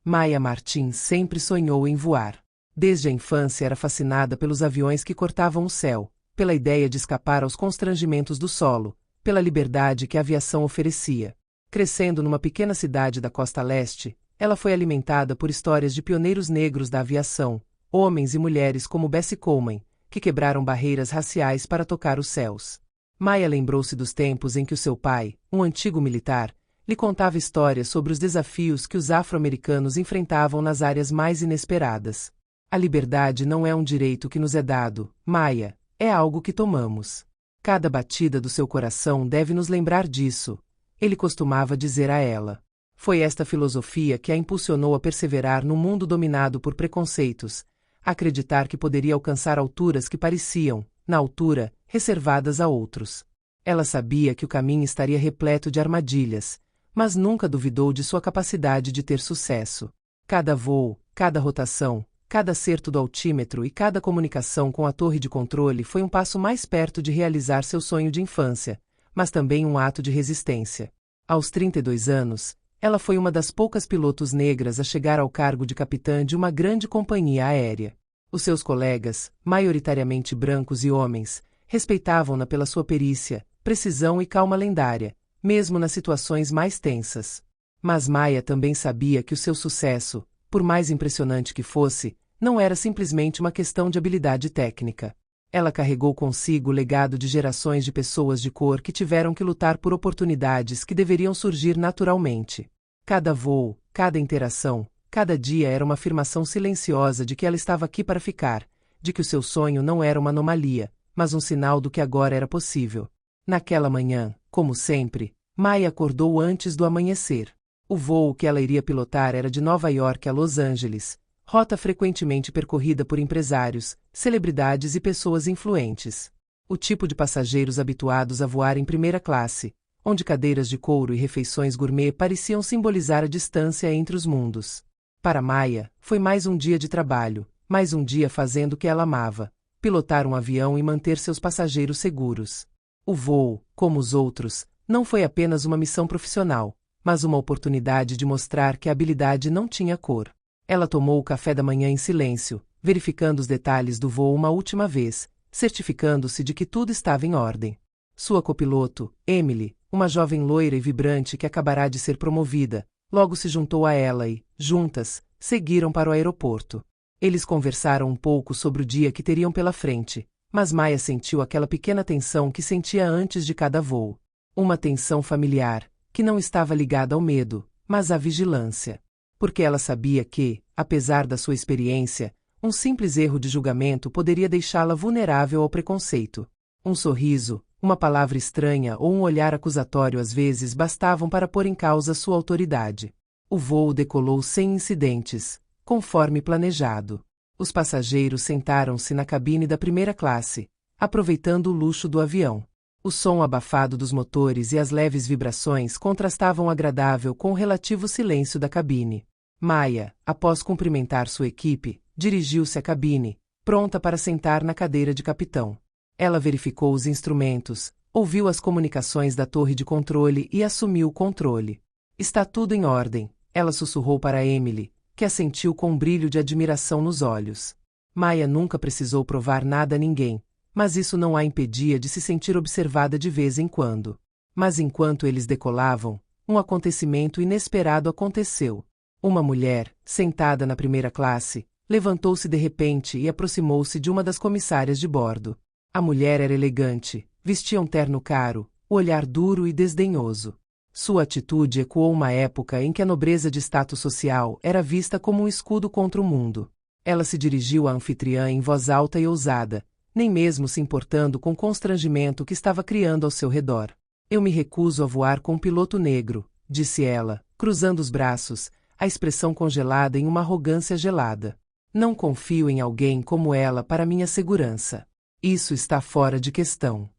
Maya Martins sempre sonhou em voar. Desde a infância era fascinada pelos aviões que cortavam o céu, pela ideia de escapar aos constrangimentos do solo, pela liberdade que a aviação oferecia. Crescendo numa pequena cidade da costa leste, ela foi alimentada por histórias de pioneiros negros da aviação, homens e mulheres como Bessie Coleman, que quebraram barreiras raciais para tocar os céus. Maya lembrou-se dos tempos em que o seu pai, um antigo militar, lhe contava histórias sobre os desafios que os afro-americanos enfrentavam nas áreas mais inesperadas. A liberdade não é um direito que nos é dado, Maya, é algo que tomamos. Cada batida do seu coração deve nos lembrar disso, ele costumava dizer a ela. Foi esta filosofia que a impulsionou a perseverar num mundo dominado por preconceitos, a acreditar que poderia alcançar alturas que pareciam, na altura, reservadas a outros. Ela sabia que o caminho estaria repleto de armadilhas, mas nunca duvidou de sua capacidade de ter sucesso. Cada voo, cada rotação, cada acerto do altímetro e cada comunicação com a torre de controle foi um passo mais perto de realizar seu sonho de infância, mas também um ato de resistência. Aos 32 anos, ela foi uma das poucas pilotos negras a chegar ao cargo de capitã de uma grande companhia aérea. Os seus colegas, maioritariamente brancos e homens, respeitavam-na pela sua perícia, precisão e calma lendária, mesmo nas situações mais tensas. Mas Maya também sabia que o seu sucesso, por mais impressionante que fosse, não era simplesmente uma questão de habilidade técnica. Ela carregou consigo o legado de gerações de pessoas de cor que tiveram que lutar por oportunidades que deveriam surgir naturalmente. Cada voo, cada interação, cada dia era uma afirmação silenciosa de que ela estava aqui para ficar, de que o seu sonho não era uma anomalia, mas um sinal do que agora era possível. Naquela manhã, como sempre, Maya acordou antes do amanhecer. O voo que ela iria pilotar era de Nova York a Los Angeles, rota frequentemente percorrida por empresários, celebridades e pessoas influentes. O tipo de passageiros habituados a voar em primeira classe, onde cadeiras de couro e refeições gourmet pareciam simbolizar a distância entre os mundos. Para Maya, foi mais um dia de trabalho, mais um dia fazendo o que ela amava, pilotar um avião e manter seus passageiros seguros. O voo, como os outros, não foi apenas uma missão profissional, mas uma oportunidade de mostrar que a habilidade não tinha cor. Ela tomou o café da manhã em silêncio, verificando os detalhes do voo uma última vez, certificando-se de que tudo estava em ordem. Sua copiloto, Emily, uma jovem loira e vibrante que acabará de ser promovida, logo se juntou a ela e, juntas, seguiram para o aeroporto. Eles conversaram um pouco sobre o dia que teriam pela frente, mas Maya sentiu aquela pequena tensão que sentia antes de cada voo. Uma tensão familiar, que não estava ligada ao medo, mas à vigilância. Porque ela sabia que, apesar da sua experiência, um simples erro de julgamento poderia deixá-la vulnerável ao preconceito. Um sorriso, uma palavra estranha ou um olhar acusatório às vezes bastavam para pôr em causa sua autoridade. O voo decolou sem incidentes, conforme planejado. Os passageiros sentaram-se na cabine da primeira classe, aproveitando o luxo do avião. O som abafado dos motores e as leves vibrações contrastavam agradável com o relativo silêncio da cabine. Maya, após cumprimentar sua equipe, dirigiu-se à cabine, pronta para sentar na cadeira de capitão. Ela verificou os instrumentos, ouviu as comunicações da torre de controle e assumiu o controle. Está tudo em ordem, ela sussurrou para Emily, que assentiu com um brilho de admiração nos olhos. Maya nunca precisou provar nada a ninguém, mas isso não a impedia de se sentir observada de vez em quando. Mas enquanto eles decolavam, um acontecimento inesperado aconteceu. Uma mulher, sentada na primeira classe, levantou-se de repente e aproximou-se de uma das comissárias de bordo. A mulher era elegante, vestia um terno caro, o olhar duro e desdenhoso. Sua atitude ecoou uma época em que a nobreza de status social era vista como um escudo contra o mundo. Ela se dirigiu à anfitriã em voz alta e ousada, nem mesmo se importando com o constrangimento que estava criando ao seu redor. Eu me recuso a voar com um piloto negro, disse ela, cruzando os braços, a expressão congelada em uma arrogância gelada. Não confio em alguém como ela para minha segurança. Isso está fora de questão.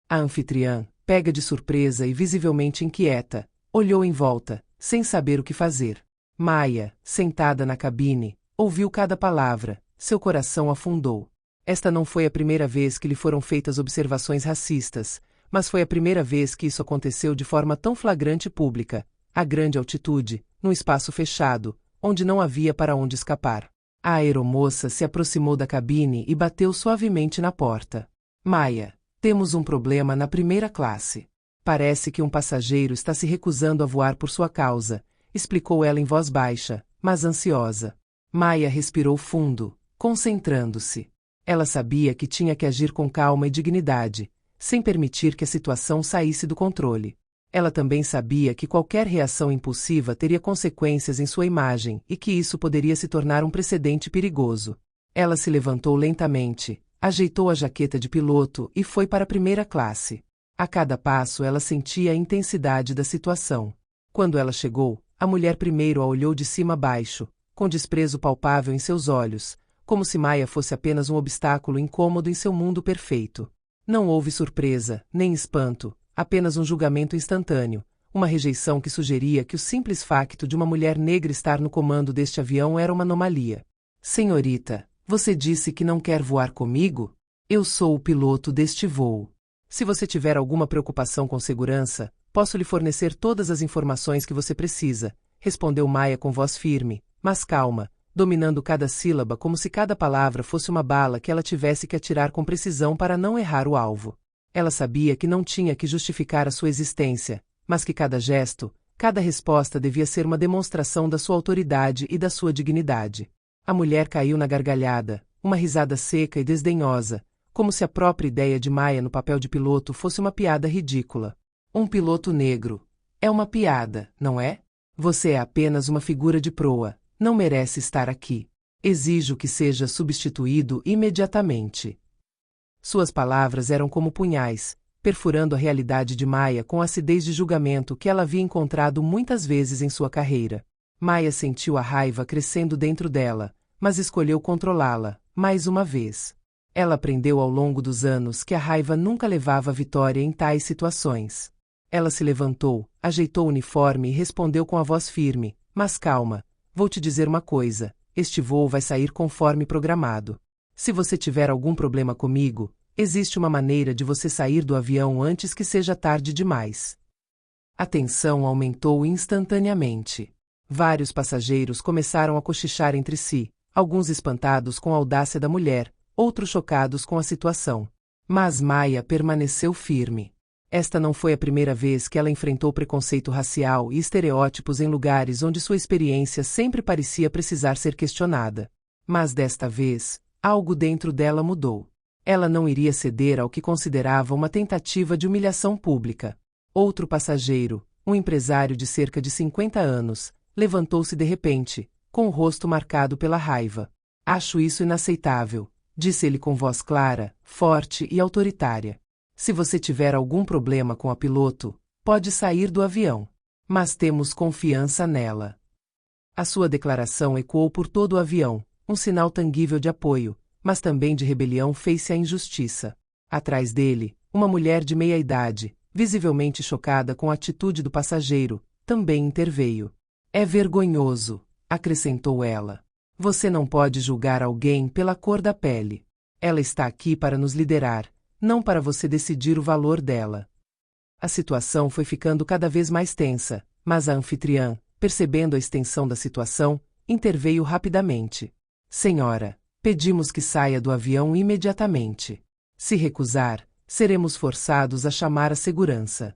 A anfitriã, pega de surpresa e visivelmente inquieta, olhou em volta, sem saber o que fazer. Maya, sentada na cabine, ouviu cada palavra, seu coração afundou. Esta não foi a primeira vez que lhe foram feitas observações racistas, mas foi a primeira vez que isso aconteceu de forma tão flagrante e pública, a grande altitude, num espaço fechado, onde não havia para onde escapar. A aeromoça se aproximou da cabine e bateu suavemente na porta. Maia, temos um problema na primeira classe. Parece que um passageiro está se recusando a voar por sua causa, explicou ela em voz baixa, mas ansiosa. Maia respirou fundo, concentrando-se. Ela sabia que tinha que agir com calma e dignidade, sem permitir que a situação saísse do controle. Ela também sabia que qualquer reação impulsiva teria consequências em sua imagem e que isso poderia se tornar um precedente perigoso. Ela se levantou lentamente, ajeitou a jaqueta de piloto e foi para a primeira classe. A cada passo ela sentia a intensidade da situação. Quando ela chegou, a mulher primeiro a olhou de cima a baixo, com desprezo palpável em seus olhos, como se Maia fosse apenas um obstáculo incômodo em seu mundo perfeito. Não houve surpresa, nem espanto, apenas um julgamento instantâneo, uma rejeição que sugeria que o simples facto de uma mulher negra estar no comando deste avião era uma anomalia. Senhorita, você disse que não quer voar comigo? Eu sou o piloto deste voo. Se você tiver alguma preocupação com segurança, posso lhe fornecer todas as informações que você precisa, respondeu Maia com voz firme, mas calma, dominando cada sílaba como se cada palavra fosse uma bala que ela tivesse que atirar com precisão para não errar o alvo. Ela sabia que não tinha que justificar a sua existência, mas que cada gesto, cada resposta devia ser uma demonstração da sua autoridade e da sua dignidade. A mulher caiu na gargalhada, uma risada seca e desdenhosa, como se a própria ideia de Maia no papel de piloto fosse uma piada ridícula. Um piloto negro. É uma piada, não é? Você é apenas uma figura de proa, não merece estar aqui. Exijo que seja substituído imediatamente. Suas palavras eram como punhais, perfurando a realidade de Maia com a acidez de julgamento que ela havia encontrado muitas vezes em sua carreira. Maia sentiu a raiva crescendo dentro dela, mas escolheu controlá-la, mais uma vez. Ela aprendeu ao longo dos anos que a raiva nunca levava à vitória em tais situações. Ela se levantou, ajeitou o uniforme e respondeu com a voz firme, mas calma, vou te dizer uma coisa, este voo vai sair conforme programado. Se você tiver algum problema comigo, existe uma maneira de você sair do avião antes que seja tarde demais. A tensão aumentou instantaneamente. Vários passageiros começaram a cochichar entre si, alguns espantados com a audácia da mulher, outros chocados com a situação. Mas Maia permaneceu firme. Esta não foi a primeira vez que ela enfrentou preconceito racial e estereótipos em lugares onde sua experiência sempre parecia precisar ser questionada. Mas desta vez, algo dentro dela mudou. Ela não iria ceder ao que considerava uma tentativa de humilhação pública. Outro passageiro, um empresário de cerca de 50 anos, levantou-se de repente, com o rosto marcado pela raiva. Acho isso inaceitável, disse ele com voz clara, forte e autoritária. Se você tiver algum problema com a piloto, pode sair do avião. Mas temos confiança nela. A sua declaração ecoou por todo o avião, um sinal tangível de apoio, mas também de rebelião face à injustiça. Atrás dele, uma mulher de meia idade, visivelmente chocada com a atitude do passageiro, também interveio. É vergonhoso, acrescentou ela. Você não pode julgar alguém pela cor da pele. Ela está aqui para nos liderar, não para você decidir o valor dela. A situação foi ficando cada vez mais tensa, mas a anfitriã, percebendo a extensão da situação, interveio rapidamente. Senhora, pedimos que saia do avião imediatamente. Se recusar, seremos forçados a chamar a segurança.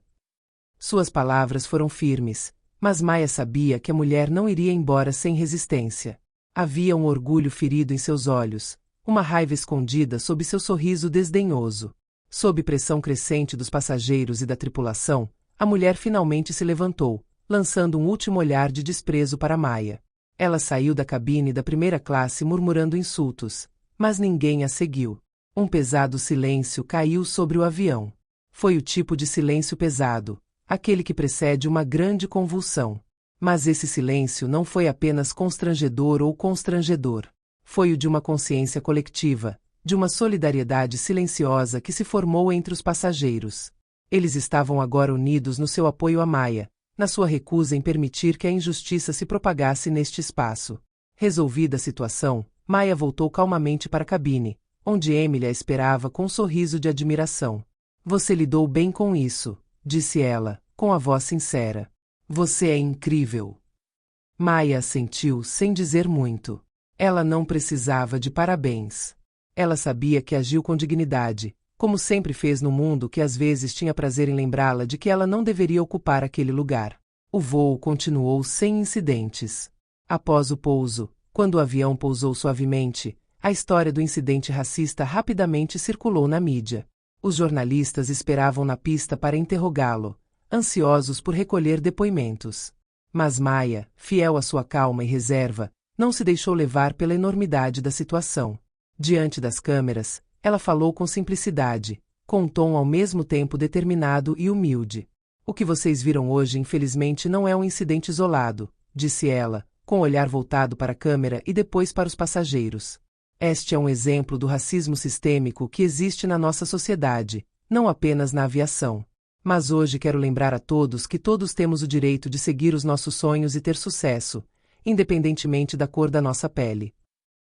Suas palavras foram firmes, mas Maia sabia que a mulher não iria embora sem resistência. Havia um orgulho ferido em seus olhos, uma raiva escondida sob seu sorriso desdenhoso. Sob pressão crescente dos passageiros e da tripulação, a mulher finalmente se levantou, lançando um último olhar de desprezo para Maia. Ela saiu da cabine da primeira classe murmurando insultos, mas ninguém a seguiu. Um pesado silêncio caiu sobre o avião. Foi o tipo de silêncio pesado, aquele que precede uma grande convulsão. Mas esse silêncio não foi apenas constrangedor ou constrangedor. Foi o de uma consciência coletiva, de uma solidariedade silenciosa que se formou entre os passageiros. Eles estavam agora unidos no seu apoio a Maia, na sua recusa em permitir que a injustiça se propagasse neste espaço. Resolvida a situação, Maia voltou calmamente para a cabine, onde Emily a esperava com um sorriso de admiração. Você lidou bem com isso, disse ela, com a voz sincera. Você é incrível. Maia assentiu sem dizer muito. Ela não precisava de parabéns. Ela sabia que agiu com dignidade, como sempre fez no mundo que às vezes tinha prazer em lembrá-la de que ela não deveria ocupar aquele lugar. O voo continuou sem incidentes. Após o pouso, quando o avião pousou suavemente, a história do incidente racista rapidamente circulou na mídia. Os jornalistas esperavam na pista para interrogá-lo, ansiosos por recolher depoimentos. Mas Maia, fiel à sua calma e reserva, não se deixou levar pela enormidade da situação. Diante das câmeras, ela falou com simplicidade, com um tom ao mesmo tempo determinado e humilde. O que vocês viram hoje infelizmente não é um incidente isolado, disse ela, com o olhar voltado para a câmera e depois para os passageiros. Este é um exemplo do racismo sistêmico que existe na nossa sociedade, não apenas na aviação. Mas hoje quero lembrar a todos que todos temos o direito de seguir os nossos sonhos e ter sucesso, independentemente da cor da nossa pele.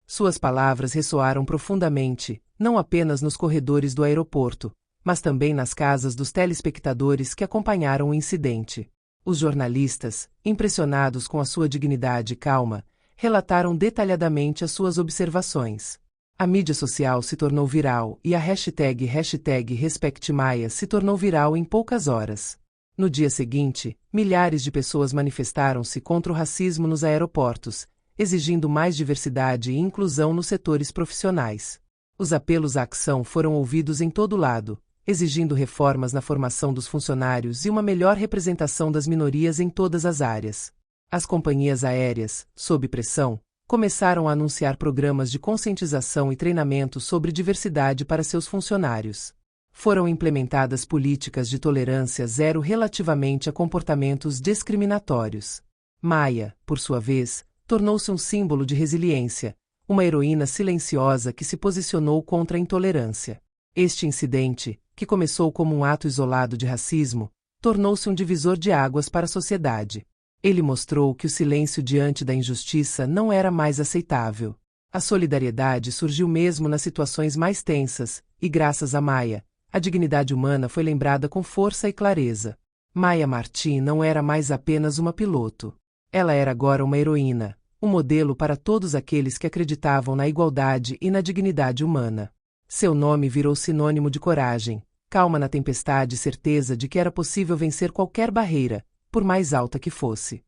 Suas palavras ressoaram profundamente, não apenas nos corredores do aeroporto, mas também nas casas dos telespectadores que acompanharam o incidente. Os jornalistas, impressionados com a sua dignidade e calma, relataram detalhadamente as suas observações. A mídia social se tornou viral e a hashtag #RespectMaia se tornou viral em poucas horas. No dia seguinte, milhares de pessoas manifestaram-se contra o racismo nos aeroportos, exigindo mais diversidade e inclusão nos setores profissionais. Os apelos à ação foram ouvidos em todo lado, exigindo reformas na formação dos funcionários e uma melhor representação das minorias em todas as áreas. As companhias aéreas, sob pressão, começaram a anunciar programas de conscientização e treinamento sobre diversidade para seus funcionários. Foram implementadas políticas de tolerância zero relativamente a comportamentos discriminatórios. Maia, por sua vez, tornou-se um símbolo de resiliência, uma heroína silenciosa que se posicionou contra a intolerância. Este incidente, que começou como um ato isolado de racismo, tornou-se um divisor de águas para a sociedade. Ele mostrou que o silêncio diante da injustiça não era mais aceitável. A solidariedade surgiu mesmo nas situações mais tensas, e graças a Maia, a dignidade humana foi lembrada com força e clareza. Maia Martim não era mais apenas uma piloto. Ela era agora uma heroína, um modelo para todos aqueles que acreditavam na igualdade e na dignidade humana. Seu nome virou sinônimo de coragem, calma na tempestade e certeza de que era possível vencer qualquer barreira, por mais alta que fosse.